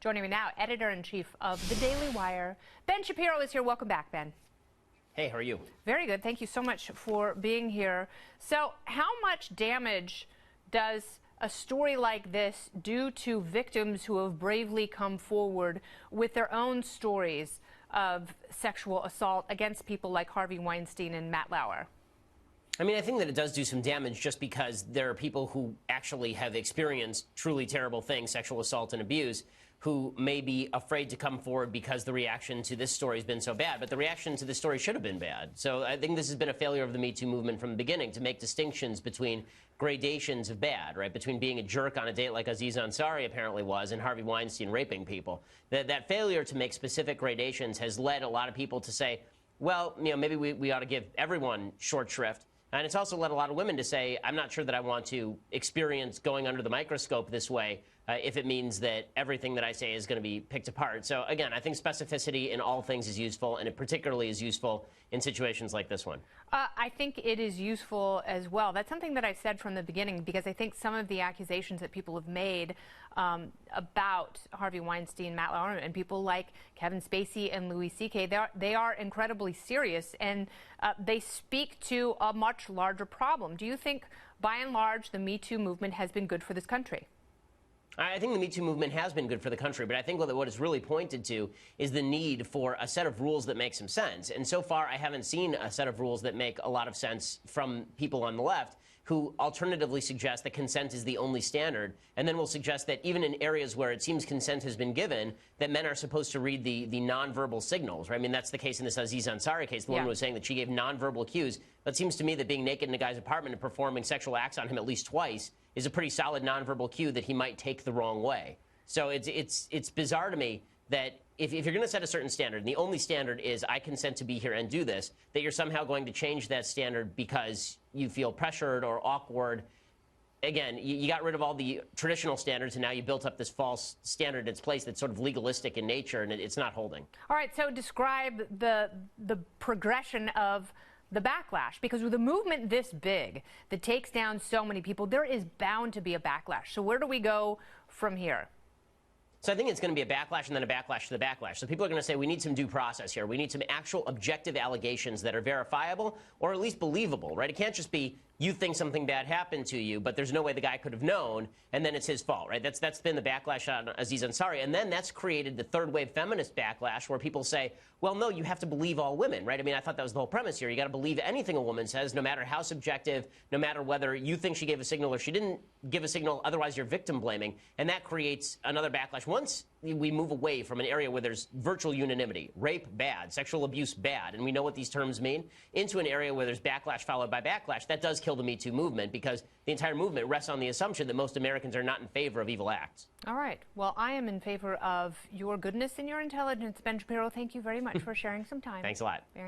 Joining me now, editor-in-chief of the Daily Wire, Ben Shapiro is here. Welcome back, Ben. Hey, how are you? Very good. Thank you so much for being here. So how much damage does a story like this do to victims who have bravely come forward with their own stories of sexual assault against people like Harvey Weinstein and Matt Lauer? I mean, I think that it does do some damage just because there are people who actually have experienced truly terrible things, sexual assault and abuse, who may be afraid to come forward because the reaction to this story has been so bad. But the reaction to this story should have been bad. So I think this has been a failure of the Me Too movement from the beginning, to make distinctions between gradations of bad, right? Between being a jerk on a date like Aziz Ansari apparently was and Harvey Weinstein raping people. That failure to make specific gradations has led a lot of people to say, well, you know, maybe we ought to give everyone short shrift. And it's also led a lot of women to say, I'm not sure that I want to experience going under the microscope this way if it means that everything that I say is going to be picked apart. So, again, I think specificity in all things is useful, and it particularly is useful in situations like this one. I think it is useful as well. That's something that I've said from the beginning, because I think some of the accusations that people have made about Harvey Weinstein, Matt Lauer, and people like Kevin Spacey and Louis C.K., they are incredibly serious, and they speak to a much larger problem. Do you think, by and large, the Me Too movement has been good for this country? I think the Me Too movement has been good for the country, but I think what it's really pointed to is the need for a set of rules that make some sense. And so far, I haven't seen a set of rules that make a lot of sense from people on the left, who alternatively suggest that consent is the only standard, and then will suggest that even in areas where it seems consent has been given, that men are supposed to read the nonverbal signals, right? I mean, that's the case in this Aziz Ansari case. The woman was saying that she gave nonverbal cues. But it seems to me that being naked in a guy's apartment and performing sexual acts on him at least twice is a pretty solid nonverbal cue that he might take the wrong way. So it's bizarre to me that if you're going to set a certain standard, and the only standard is I consent to be here and do this, that you're somehow going to change that standard because you feel pressured or awkward. Again, you got rid of all the traditional standards, and now you built up this false standard in its place that's sort of legalistic in nature, and it's not holding. All right, so describe the progression of the backlash, because with a movement this big that takes down so many people, there is bound to be a backlash. So where do we go from here? So I think it's going to be a backlash and then a backlash to the backlash. So people are going to say we need some due process here. We need some actual objective allegations that are verifiable or at least believable, right? It can't just be you think something bad happened to you, but there's no way the guy could have known, and then it's his fault, right? That's been the backlash on Aziz Ansari. And then that's created the third wave feminist backlash where people say, well, no, you have to believe all women, right? I mean, I thought that was the whole premise here. You got to believe anything a woman says, no matter how subjective, no matter whether you think she gave a signal or she didn't give a signal, otherwise you're victim blaming. And that creates another backlash. Once we move away from an area where there's virtual unanimity, rape bad, sexual abuse bad, and we know what these terms mean, into an area where there's backlash followed by backlash, that does kill the Me Too movement, because the entire movement rests on the assumption that most Americans are not in favor of evil acts. All right. Well, I am in favor of your goodness and your intelligence. Ben Shapiro, thank you very much for sharing some time. Thanks a lot.